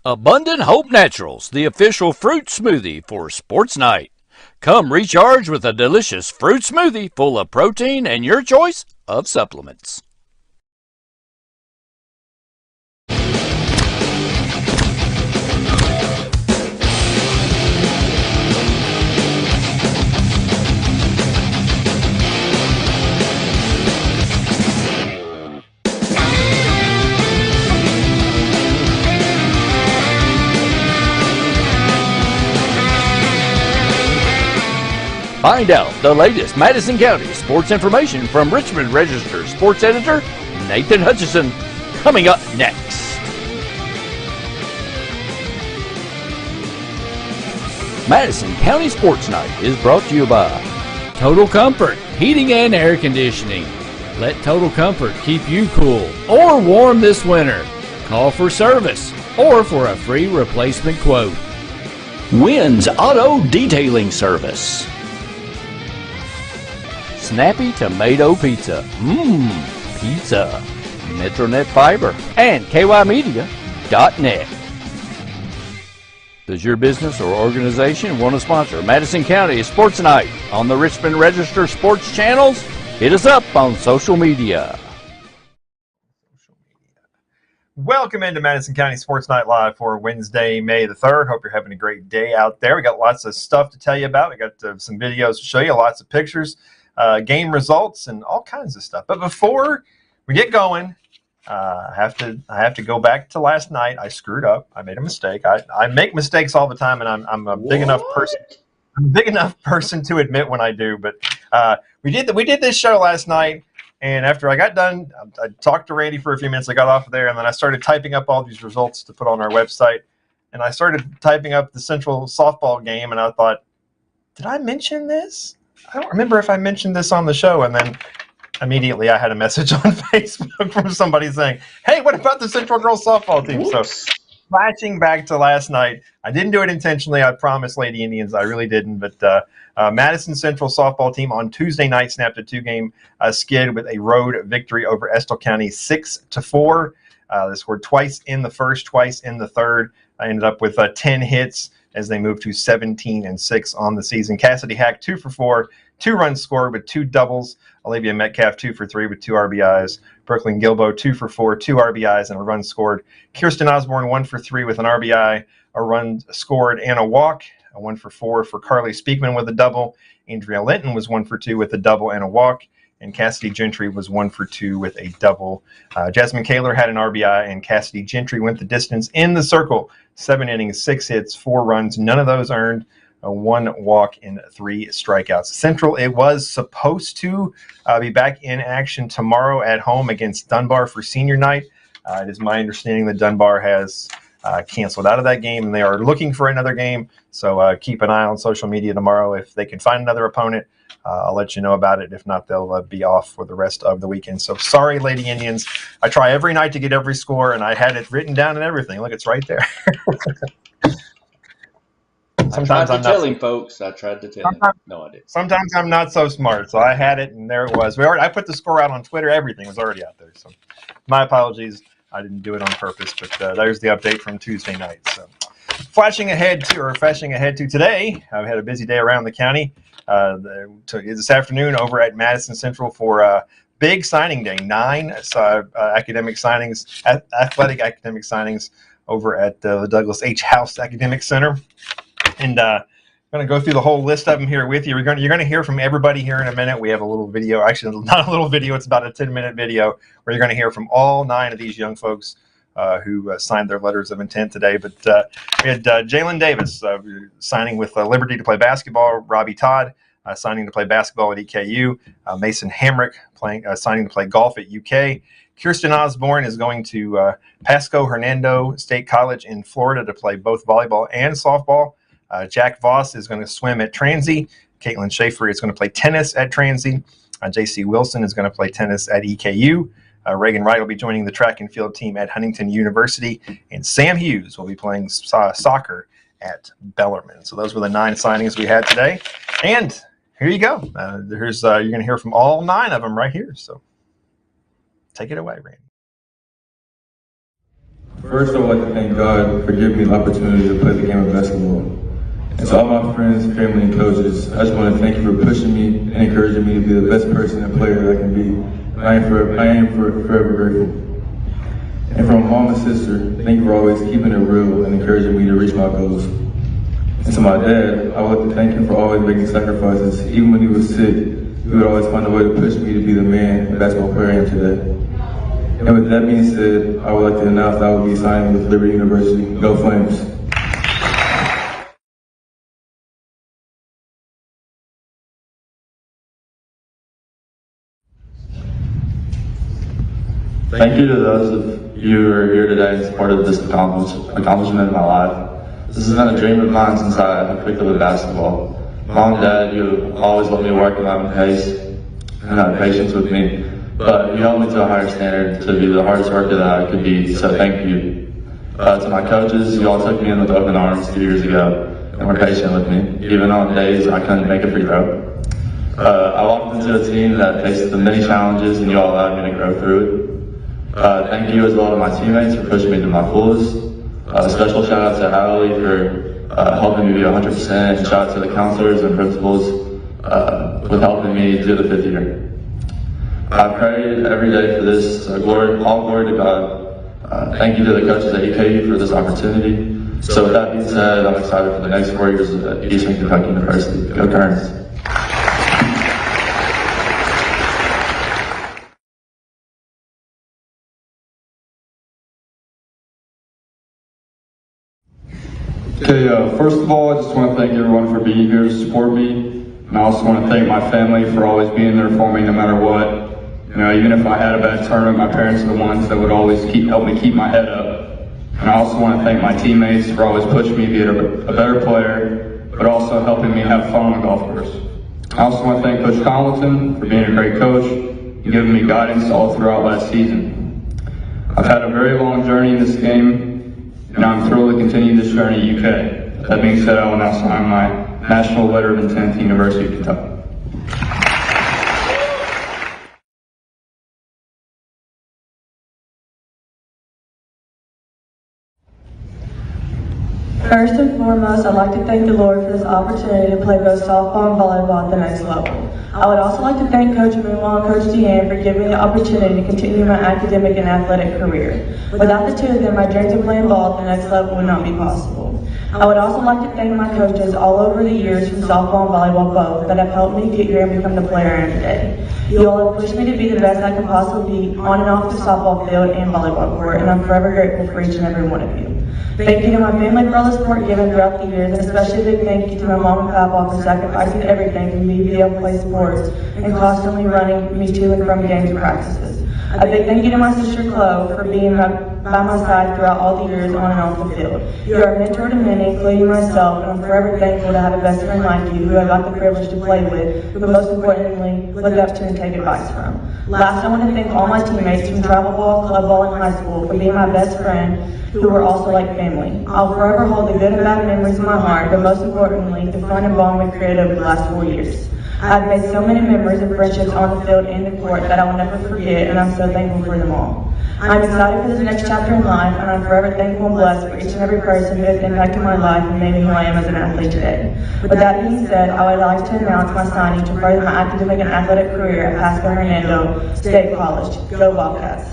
Abundant Hope Naturals, the official fruit smoothie for Sports Night. Come recharge with a delicious fruit smoothie full of protein and your choice of supplements. Find out the latest Madison County sports information from Richmond Register sports editor Nathan Hutchison, coming up next. Madison County Sports Night is brought to you by Total Comfort Heating and Air Conditioning. Let Total Comfort keep you cool or warm this winter. Call for service or for a free replacement quote. Wynn's Auto Detailing Service. Snappy Tomato Pizza. Pizza. Metronet Fiber and KYmedia.net. Does your business or organization want to sponsor Madison County Sports Night on the Richmond Register Sports channels? Hit us up on social media. Welcome into Madison County Sports Night Live for Wednesday, May the 3rd. Hope you're having a great day out there. We got lots of stuff to tell you about. We got some videos to show you, lots of pictures, game results, and all kinds of stuff. But before we get going, I have to go back to last night. I screwed up. I made a mistake. I make mistakes all the time, and I'm a big enough person. I'm a big enough person to admit when I do. But we did this show last night, and after I got done, I talked to Randy for a few minutes. I got off of there, and then I started typing up all these results to put on our website. And I started typing up the Central softball game, and I thought, did I mention this? I don't remember if I mentioned this on the show. And then immediately I had a message on Facebook from somebody saying, hey, what about the Central girls softball team? Whoops. So flashing back to last night, I didn't do it intentionally. I promise, Lady Indians, I really didn't. But Madison Central softball team on Tuesday night snapped a two-game skid with a road victory over Estill County 6-4. They scored twice in the first, twice in the third. I ended up with 10 hits as they moved to 17-6 on the season. Cassidy Hack 2 for 4, 2 runs scored with 2 doubles. Olivia Metcalf 2 for 3 with 2 RBIs. Brooklyn Gilbo 2 for 4, 2 RBIs and a run scored. Kirsten Osborne 1 for 3 with an RBI, a run scored and a walk. A 1 for 4 for Carly Speakman with a double. Andrea Linton was 1 for 2 with a double and a walk. And Cassidy Gentry was 1 for 2 with a double. Jasmine Kaler had an RBI, and Cassidy Gentry went the distance in the circle. 7 innings, 6 hits, 4 runs, none of those earned. 1 walk and 3 strikeouts. Central, it was supposed to be back in action tomorrow at home against Dunbar for senior night. It is my understanding that Dunbar has canceled out of that game, and they are looking for another game. So keep an eye on social media tomorrow. If they can find another opponent, I'll let you know about it. If not, they'll be off for the rest of the weekend. So sorry, Lady Indians. I try every night to get every score, and I had it written down and everything. Look, it's right there. Sometimes I tried to tell him, folks. I tried to tell him. No, I didn't. Sometimes I'm not so smart, so I had it, and there it was. I put the score out on Twitter. Everything was already out there. So my apologies. I didn't do it on purpose, but there's the update from Tuesday night. So flashing ahead to today, I've had a busy day around the county. This afternoon over at Madison Central for big signing day, 9 academic signings, athletic academic signings over at the Douglas H. House Academic Center. And I'm going to go through the whole list of them here with you. You're going to hear from everybody here in a minute. We have a little video, actually not a little video, it's about a 10-minute video where you're going to hear from all 9 of these young folks who signed their letters of intent today. But we had Jalen Davis signing with Liberty to play basketball, Robbie Todd signing to play basketball at EKU, Mason Hamrick signing to play golf at UK. Kirsten Osborne is going to Pasco Hernando State College in Florida to play both volleyball and softball. Jack Voss is going to swim at Transy. Caitlin Schaefer is going to play tennis at Transy. J.C. Wilson is going to play tennis at EKU. Reagan Wright will be joining the track and field team at Huntington University. And Sam Hughes will be playing soccer at Bellarmine. So those were the 9 signings we had today. And here you go. You're going to hear from all 9 of them right here. So take it away, Randy. First, I would like to thank God for giving me the opportunity to play the game of basketball. And to all my friends, family, and coaches, I just want to thank you for pushing me and encouraging me to be the best person and player that I can be. I am forever grateful. And from my mom and sister, thank you for always keeping it real and encouraging me to reach my goals. And to my dad, I would like to thank him for always making sacrifices. Even when he was sick, he would always find a way to push me to be the man and basketball player I am today. And with that being said, I would like to announce that I will be signing with Liberty University. Go Flames! Thank you to those of you who are here today in support of this accomplishment in my life. This has been a dream of mine since I picked up at basketball. Mom and Dad, you always let me work at my own pace and had patience with me. But you held me to a higher standard to be the hardest worker that I could be, so thank you. To my coaches, you all took me in with open arms 2 years ago and were patient with me, even on days I couldn't make a free throw. I walked into a team that faced the many challenges and you all allowed me to grow through it. Thank you as well to my teammates for pushing me to my fullest. Special shout out to Allie for helping me be 100%, and shout out to the counselors and principals with helping me do the 5th year. I prayed every day for this, all glory to God. Thank you to the coaches at EKU for this opportunity. So with that being said, I'm excited for the next 4 years at Eastern Kentucky University. Go Terns! Okay, first of all, I just want to thank everyone for being here to support me. And I also want to thank my family for always being there for me no matter what. You know, even if I had a bad tournament, my parents are the ones that would always help me keep my head up. And I also want to thank my teammates for always pushing me to be a better player, but also helping me have fun on the golf course. I also want to thank Coach Collinson for being a great coach and giving me guidance all throughout last season. I've had a very long journey in this game, and I'm thrilled to continue this journey at UK. That being said, I will now sign my national letter of intent to the University of Kentucky. First and foremost, I'd like to thank the Lord for this opportunity to play both softball and volleyball at the next level. I would also like to thank Coach Moonwell and Coach Deanne for giving me the opportunity to continue my academic and athletic career. Without the two of them, my dreams of playing ball at the next level would not be possible. I would also like to thank my coaches all over the years from softball and volleyball both that have helped me get here and become the player I am today. You all have pushed me to be the best I can possibly be on and off the softball field and volleyball court, and I'm forever grateful for each and every one of you. Thank you to my family for all the support given throughout the years, and especially a big thank you to my mom and papa for sacrificing everything for me to be able to play sports and constantly running me to and from games and practices. A big thank you to my sister Chloe for being by my side throughout all the years on and off the field. You are a mentor to many, including myself, and I'm forever thankful to have a best friend like you who I got the privilege to play with, but most importantly, look up to and take advice from. Last, I want to thank all my teammates from travel ball, club ball, and high school for being my best friend, who were also like family. I'll forever hold the good and bad memories in my heart, but most importantly, the fun and bond we created over the last 4 years. I've made so many memories and friendships on the field and the court that I will never forget, and I'm so thankful for them all. I'm excited for this next chapter in life, and I'm forever thankful and blessed for each and every person who has impacted my life and made me who I am as an athlete today. With that being said, I would like to announce my signing to further my academic and athletic career at Pasco Hernando State College. Go Bobcats!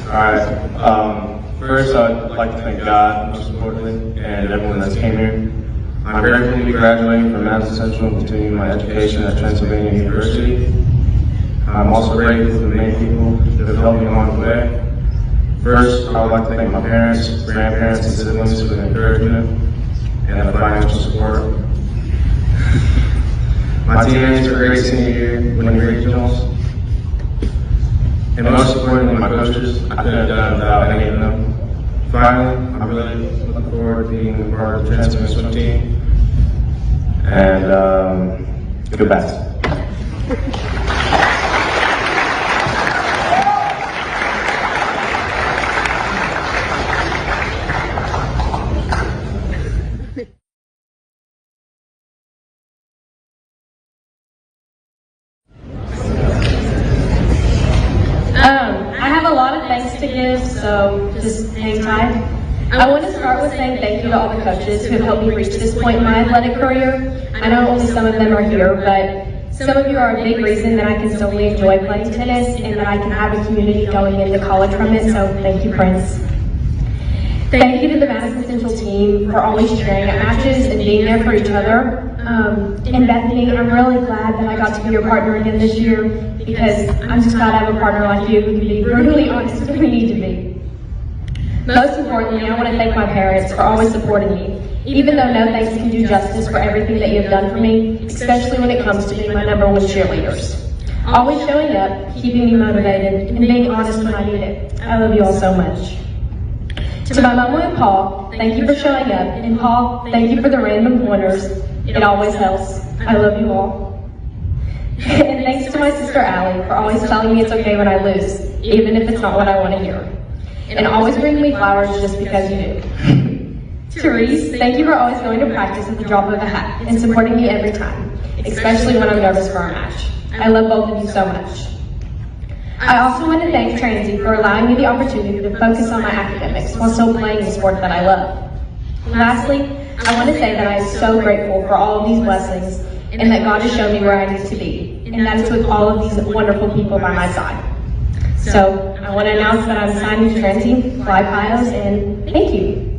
Alright, first I'd like to thank God, most importantly, and everyone that's came here. I'm grateful to be graduating from Madison Central and continuing my education at Transylvania University. I'm also grateful to the many people who have helped me along the way. First, I would like to thank my parents, grandparents, and siblings for the encouragement and the financial support. My teammates for a great senior year, winning regionals. And most importantly, my coaches, I couldn't have done it without any of them. Finally, I'm really looking forward to being a part of the Transylvania swim team. And go Bats. have a lot of thanks to give, so just hang tight. I want to start with saying thank you to all the coaches who have helped me reach this point in my athletic career. I know only some of them are here, but some of you are a big reason that I can solely enjoy playing tennis and that I can have a community going into college from it, so thank you, Prince. Thank you to the Madison Central team for always cheering at matches and being there for each other. And Bethany, I'm really glad that I got to be your partner again this year because I'm just glad I have a partner like you who can be brutally honest when we need to be. Most importantly, I want to thank my parents for always supporting me, even though no thanks can do justice for everything that you have done for me, especially when it comes to being my #1 cheerleaders. Always showing up, keeping me motivated, and being honest when I need it. I love you all so much. To my mama and Paul, thank you for showing up, and Paul, thank you for the random pointers. It always helps. I love you all. And thanks to my sister Allie for always telling me it's okay when I lose, even if it's not what I want to hear. And always bringing me flowers just because you do. Therese, thank you for always going to practice at the drop of a hat and supporting me every time, especially when I'm nervous for a match. I love both of you so much. I also want to thank Transy for allowing me the opportunity to focus on my academics while still playing the sport that I love. Lastly, I want to say that I am so grateful for all of these blessings and that God has shown me where I need to be, and that is with all of these wonderful people by my side. So I want to announce that I'm signing to Transy, Fly Pios, and thank you.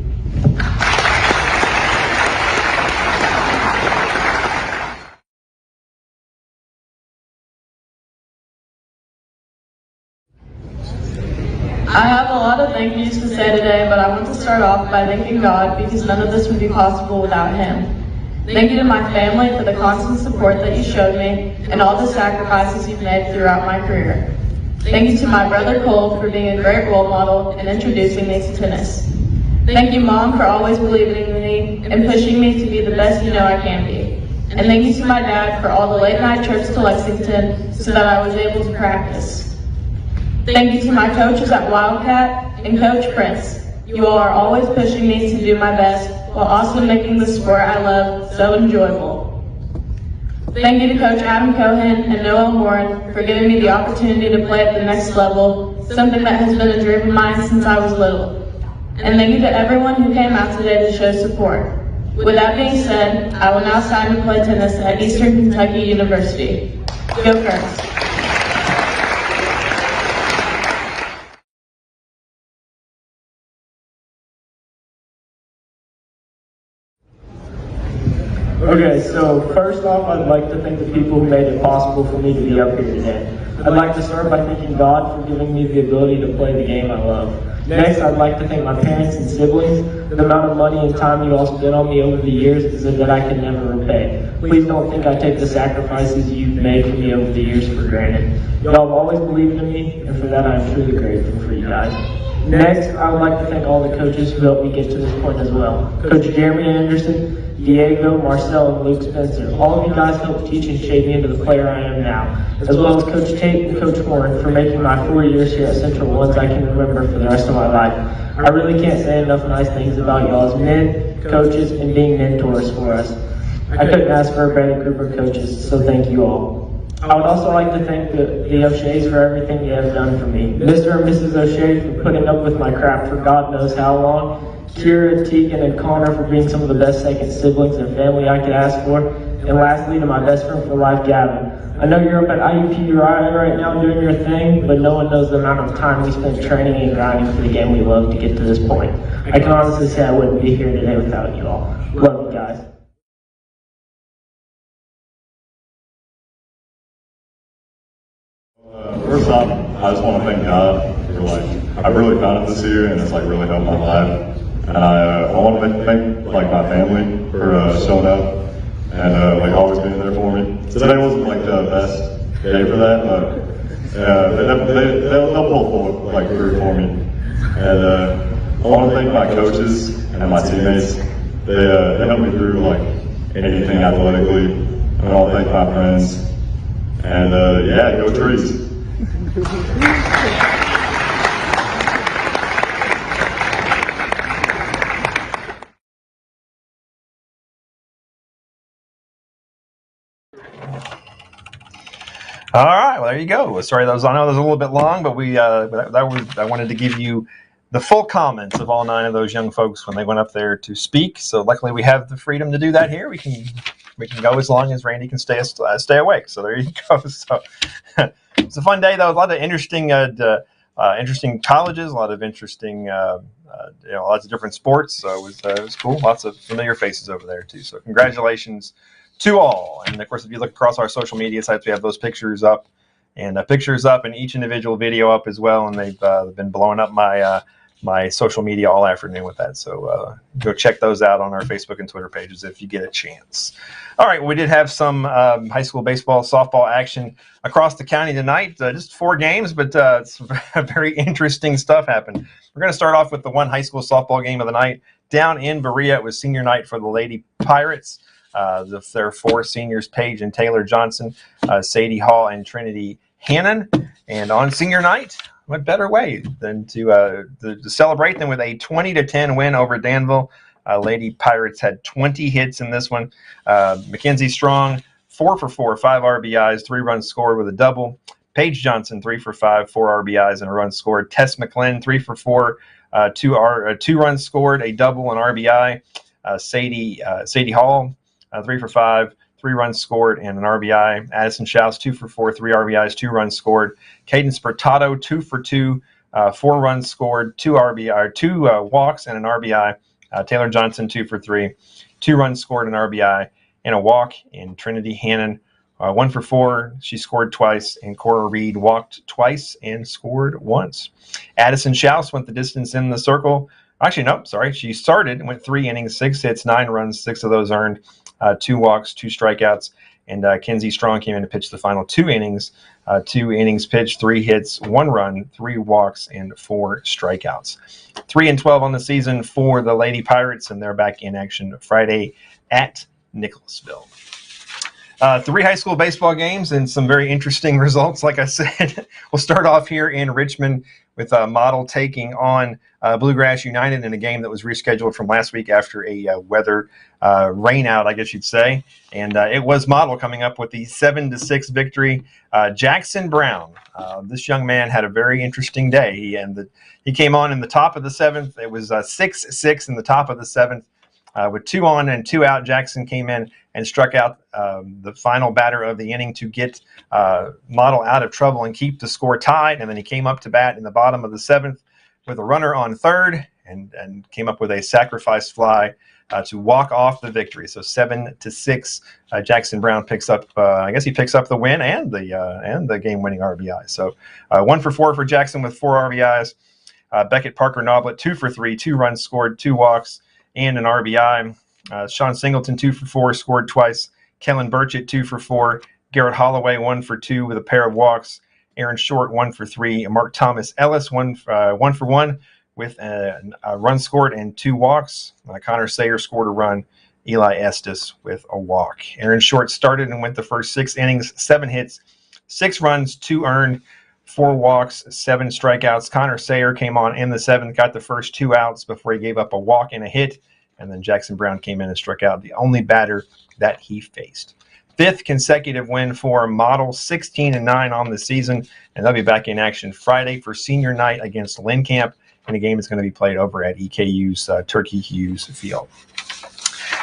I have a lot of thank yous to say today, but I want to start off by thanking God because none of this would be possible without Him. Thank you to my family for the constant support that you showed me and all the sacrifices you've made throughout my career. Thank you to my brother Cole for being a great role model and introducing me to tennis. Thank you, Mom, for always believing in me and pushing me to be the best you know I can be. And thank you to my dad for all the late night trips to Lexington so that I was able to practice. Thank you to my coaches at Wildcat and Coach Prince. You all are always pushing me to do my best while also making the sport I love so enjoyable. Thank you to Coach Adam Cohen and Noel Morin for giving me the opportunity to play at the next level, something that has been a dream of mine since I was little. And thank you to everyone who came out today to show support. With that being said, I will now sign to play tennis at Eastern Kentucky University. Go Curtis. Okay, so first off, I'd like to thank the people who made it possible for me to be up here today. I'd like to start by thanking God for giving me the ability to play the game I love. Next, I'd like to thank my parents and siblings. The amount of money and time you all spent on me over the years is that I can never repay. Please don't think I take the sacrifices you've made for me over the years for granted. Y'all have always believed in me, and for that I'm truly grateful for you guys. Next, I would like to thank all the coaches who helped me get to this point as well. Coach Jeremy Anderson, Diego, Marcel, and Luke Spencer. All of you guys helped teach and shape me into the player I am now, as well as Coach Tate and Coach Warren for making my 4 years here at Central ones I can remember for the rest of my life. I really can't say enough nice things about y'all as men, coaches, and being mentors for us. I couldn't ask for a better group of coaches, so thank you all. I would also like to thank the O'Sheas for everything they have done for me. Mr. and Mrs. O'Shea for putting up with my crap for God knows how long. Kira, Tegan, and Connor for being some of the best second siblings and family I could ask for. And lastly, to my best friend for life, Gavin. I know you're up at IUP right now doing your thing, but no one knows the amount of time we spent training and grinding for the game we love to get to this point. I can honestly say I wouldn't be here today without you all. Love you guys. First off, I just want to thank God for I really found it this year, and it's really helped my life. And I want to thank my family for showing up and always being there for me. Today wasn't the best day for that, but they'll pull through for me. And I want to thank my coaches and my teammates. They helped me through anything athletically. And I want to thank my friends. And yeah, go Trees. All right, well, there you go. Sorry, I know that was a little bit long, but I wanted to give you the full comments of all 9 of those young folks when they went up there to speak. So luckily, we have the freedom to do that here. We can go as long as Randy can stay awake. So there you go. So it's a fun day, though. A lot of interesting colleges, a lot of interesting, lots of different sports. So it was cool. Lots of familiar faces over there too. So congratulations to all. And of course, if you look across our social media sites, we have those pictures up, and each individual video up as well. And they've been blowing up my social media all afternoon with that. So go check those out on our Facebook and Twitter pages if you get a chance. All right, we did have some high school baseball, softball action across the county tonight. Just 4 games, but it's very interesting stuff happened. We're going to start off with the one high school softball game of the night. Down in Berea, it was senior night for the Lady Pirates. There are 4 seniors, Paige and Taylor Johnson, Sadie Hall, and Trinity Hannon. And on senior night, what better way than to celebrate them with a 20-10 win over Danville. Lady Pirates had 20 hits in this one. Mackenzie Strong, 4 for 4, 5 RBIs, 3 runs scored with a double. Paige Johnson, 3 for 5, 4 RBIs, and a run scored. Tess McClellan, 3 for 4, 2 runs scored, a double, and RBI. Sadie Hall, 3 for 5, 3 runs scored, and an RBI. Addison Schaus, 2 for 4, 3 RBIs, 2 runs scored. Caden Spertato, 2 for 2, 4 runs scored, 2 walks, and an RBI. Taylor Johnson, 2 for 3, 2 runs scored, an RBI, and a walk. And Trinity Hannon, 1 for 4. She scored twice, and Cora Reed walked twice and scored once. Addison Schaus went the distance in the circle. Actually, no, sorry. She started and went 3 innings, 6 hits, 9 runs, 6 of those earned, 2 walks, 2 strikeouts. And Kenzie Strong came in to pitch the final 2 innings. 2 innings pitched, 3 hits, 1 run, 3 walks, and 4 strikeouts. 3-12 on the season for the Lady Pirates, and they're back in action Friday at Nicholasville. 3 high school baseball games and some very interesting results. Like I said, we'll start off here in Richmond with Model taking on Bluegrass United in a game that was rescheduled from last week after a weather rain out, I guess you'd say. And it was Model coming up with the 7-6 victory. Jackson Brown, this young man had a very interesting day. He came on in the top of the 7th. It was 6-6 in the top of the 7th. With 2 on and 2 out, Jackson came in and struck out the final batter of the inning to get Model out of trouble and keep the score tied. And then he came up to bat in the bottom of the 7th with a runner on third and came up with a sacrifice fly to walk off the victory. So 7-6, Jackson Brown picks up. I guess he picks up the win and the game-winning RBI. So 1 for 4 for Jackson with 4 RBIs. Beckett Parker Noblet 2 for 3, 2 runs scored, 2 walks, and an RBI. Sean Singleton 2 for 4, scored twice. Kellen Burchett 2 for 4. Garrett Holloway 1 for 2 with a pair of walks. Aaron Short 1 for 3. Mark Thomas Ellis 1 for 1 with a run scored and 2 walks. Connor Sayer scored a run. Eli Estes with a walk. Aaron Short started and went the first 6 innings, 7 hits, 6 runs, 2 earned, 4 walks, 7 strikeouts. Connor Sayer came on in the 7th, got the first 2 outs before he gave up a walk and a hit. And then Jackson Brown came in and struck out the only batter that he faced. 5th consecutive win for Model, 16-9 on the season. And they'll be back in action Friday for senior night against Lynn Camp. And the game is going to be played over at EKU's Turkey Hughes Field.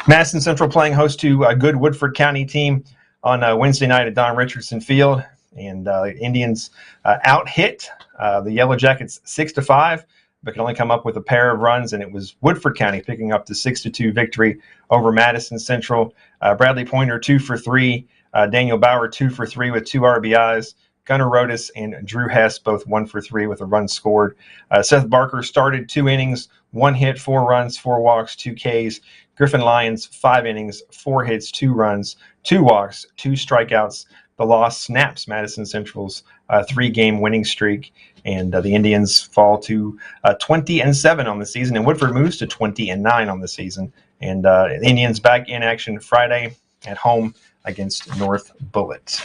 Madison Central playing host to a good Woodford County team on Wednesday night at Don Richardson Field. And Indians out-hit the Yellow Jackets 6-5, but could only come up with a pair of runs, and it was Woodford County picking up the 6-2 victory over Madison Central. Bradley Pointer 2 for 3, Daniel Bauer 2 for 3 with 2 RBIs. Gunnar Rodas and Drew Hess both 1 for 3 with a run scored. Seth Barker started 2 innings, 1 hit, 4 runs, 4 walks, 2 Ks. Griffin Lyons 5 innings, 4 hits, 2 runs, 2 walks, 2 strikeouts. The loss snaps Madison Central's 3-game winning streak, and the Indians fall to 20-7 on the season, and Woodford moves to 20-9 on the season. And the Indians back in action Friday at home against North Bullitt.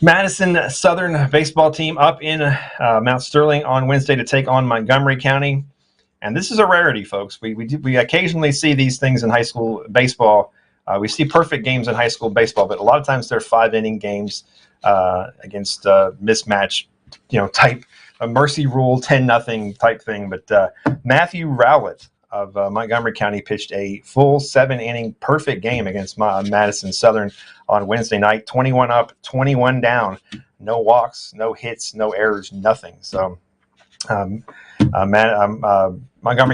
Madison Southern baseball team up in Mount Sterling on Wednesday to take on Montgomery County, and this is a rarity, folks. We occasionally see these things in high school baseball. We see perfect games in high school baseball, but a lot of times they're 5-inning games. against mismatch, type a mercy rule 10-0 type thing. But Matthew Rowlett of Montgomery County pitched a full 7-inning perfect game against Madison Southern on Wednesday night. 21 up, 21 down, no walks, no hits, no errors, nothing. So Montgomery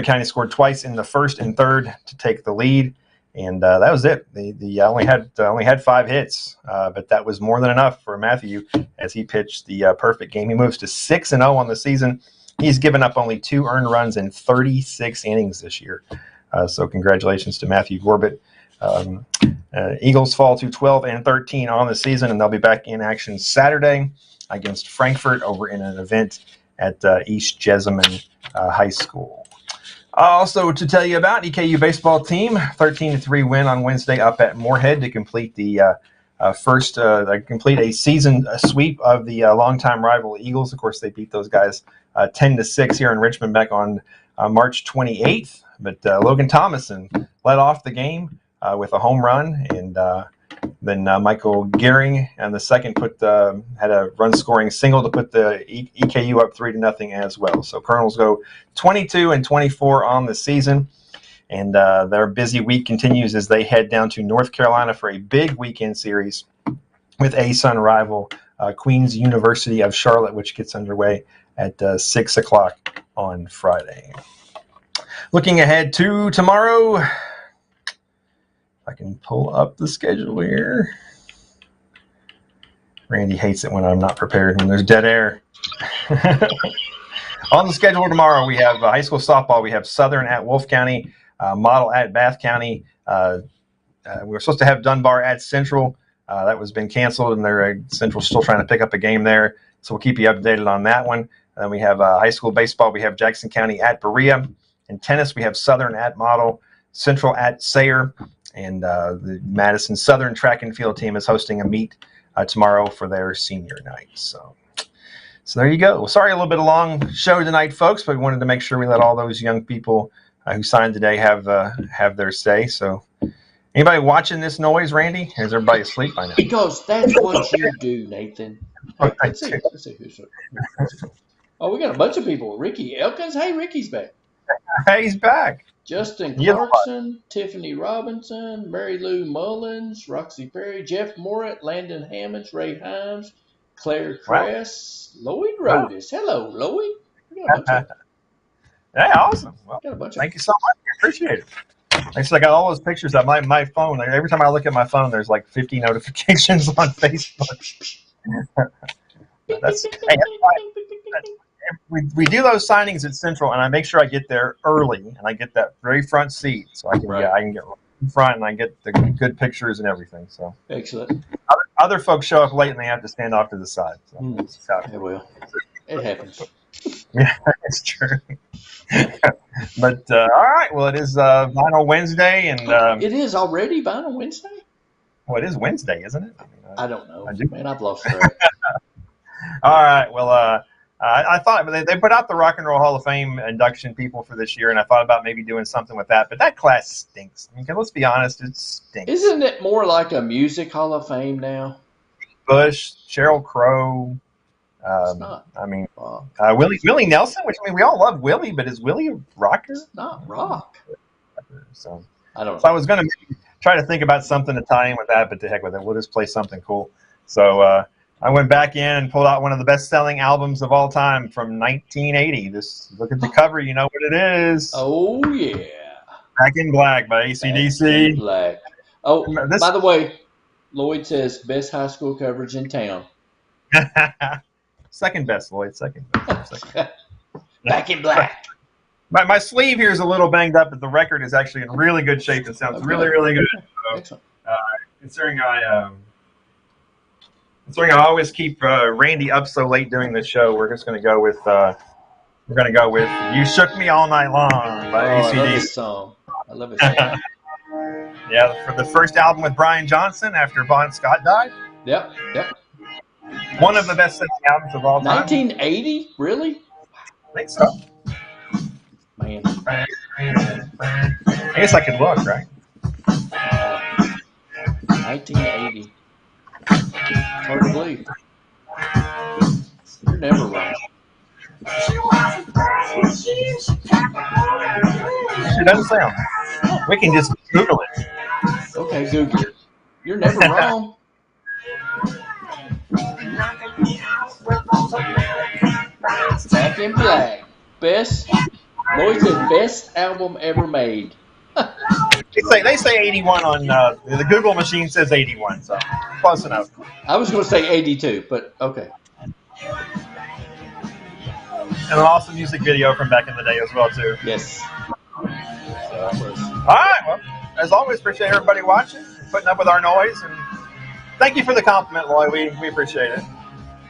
County scored twice in the first and third to take the lead, and that was it. They only had 5 hits, but that was more than enough for Matthew as he pitched the perfect game. He moves to 6-0 on the season. He's given up only 2 earned runs in 36 innings this year. So congratulations to Matthew Gorbett. Eagles fall to 12-13 on the season, and they'll be back in action Saturday against Frankfort over in an event at East Jessamine High School. Also to tell you about EKU baseball team, 13-3 win on Wednesday up at Moorhead to complete the complete a season sweep of the longtime rival Eagles. Of course, they beat those guys 10-6 here in Richmond back on March 28th. But Logan Thomason led off the game with a home run, and then Michael Gehring and the second had a run-scoring single to put the EKU up 3-0 as well. So Colonels go 22-24 on the season, and their busy week continues as they head down to North Carolina for a big weekend series with ASUN rival Queens University of Charlotte, which gets underway at 6 o'clock on Friday. Looking ahead to tomorrow, I can pull up the schedule here. Randy hates it when I'm not prepared, when there's dead air. On the schedule tomorrow, we have high school softball. We have Southern at Wolfe County, Model at Bath County. We were supposed to have Dunbar at Central. That was been canceled, and Central's still trying to pick up a game there. So we'll keep you updated on that one. Then we have high school baseball. We have Jackson County at Berea. In tennis, we have Southern at Model, Central at Sayre. And the Madison Southern track and field team is hosting a meet tomorrow for their senior night. So there you go. Well, sorry, a little bit of a long show tonight, folks, but we wanted to make sure we let all those young people who signed today have their say. So anybody watching this noise, Randy? Is everybody asleep by now? Because that's what you do, Nathan. Let's see who's. Oh, we got a bunch of people. Ricky Elkins. Hey, Ricky's back. Hey, he's back. Justin Clarkson, Tiffany Robinson, Mary Lou Mullins, Roxy Perry, Jeff Morat, Landon Hammonds, Ray Himes, Claire Kress, Lloyd Rodis. Hello, Lloyd. We got a bunch of them. Hey, awesome. Well, thank you so much. I appreciate it. Like I said, I got all those pictures on my phone. Every time I look at my phone, there's like 50 notifications on Facebook. We do those signings at Central, and I make sure I get there early, and I get that very front seat, so I can get in front, and I get the good pictures and everything. So excellent. Other folks show up late, and they have to stand off to the side. So it will. It happens. Yeah, it's true. But all right, well, it is Vinyl Wednesday, and it is already Vinyl Wednesday. Well, it is Wednesday, isn't it? I don't know. Man, I've lost track. All right, well. I thought they put out the Rock and Roll Hall of Fame induction people for this year, and I thought about maybe doing something with that. But that class stinks. I mean, let's be honest, it stinks. Isn't it more like a music Hall of Fame now? Bush, Sheryl Crow. It's not. I mean, Willie Nelson, which we all love Willie, but is Willie a rocker? It's not rock. So I don't know. So I was going to try to think about something to tie in with that, but to heck with it. We'll just play something cool. So I went back in and pulled out one of the best-selling albums of all time from 1980. Look at the cover, you know what it is. Oh, yeah. Back in Black by AC/DC. Black. Oh, by the way, Lloyd says best high school coverage in town. Second best, Lloyd. Second best. Back in Black. My sleeve here is a little banged up, but the record is actually in really good shape. It sounds really, really good. So, considering I always keep Randy up so late doing the show, we're just going to go with "You Shook Me All Night Long" by AC/DC. I love this song. I love it. Yeah, for the first album with Brian Johnson after Bon Scott died. Yep. One of the best-selling albums of all time. 1980, really? I think so. Man, I guess I could look, right? 1980. Hard to believe. You're never wrong. It doesn't sound. We can just Google it. Okay, Google it. You're never wrong. Back in Black. Best. Lloyd said best album ever made. They say 81 on the Google machine says 81, so close enough. I was going to say 82, but okay. And an awesome music video from back in the day as well, too. Yes. All right, well, as always, appreciate everybody watching, putting up with our noise, and thank you for the compliment, Lloyd. We appreciate it.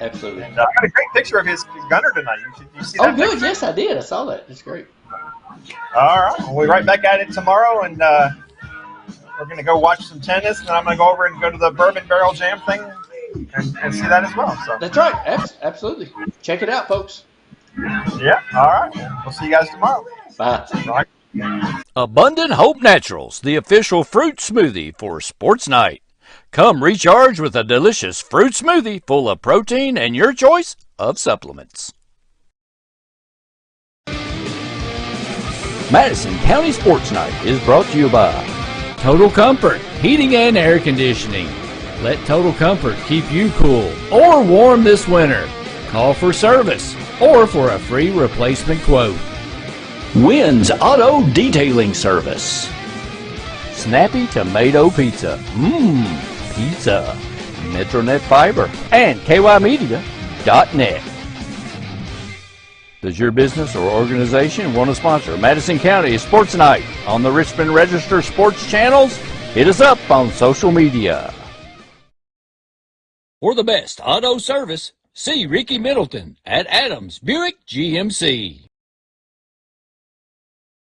Absolutely. And I got a great picture of his gunner tonight. You see that? Oh, good. Picture? Yes, I did. I saw that. It's great. All right. Well, we'll be right back at it tomorrow, and we're going to go watch some tennis, and then I'm going to go over and go to the Bourbon Barrel Jam thing and see that as well. So that's right. Absolutely. Check it out, folks. Yeah. All right. We'll see you guys tomorrow. Bye. Bye. Abundant Hope Naturals, the official fruit smoothie for Sports Night. Come recharge with a delicious fruit smoothie full of protein and your choice of supplements. Madison County Sports Night is brought to you by Total Comfort Heating and Air Conditioning. Let Total Comfort keep you cool or warm this winter. Call for service or for a free replacement quote. Wynn's Auto Detailing Service. Snappy Tomato Pizza. Pizza. Metronet Fiber. And KYmedia.net. Does your business or organization want to sponsor Madison County Sports Night on the Richmond Register Sports channels? Hit us up on social media. For the best auto service, see Ricky Middleton at Adams Buick GMC.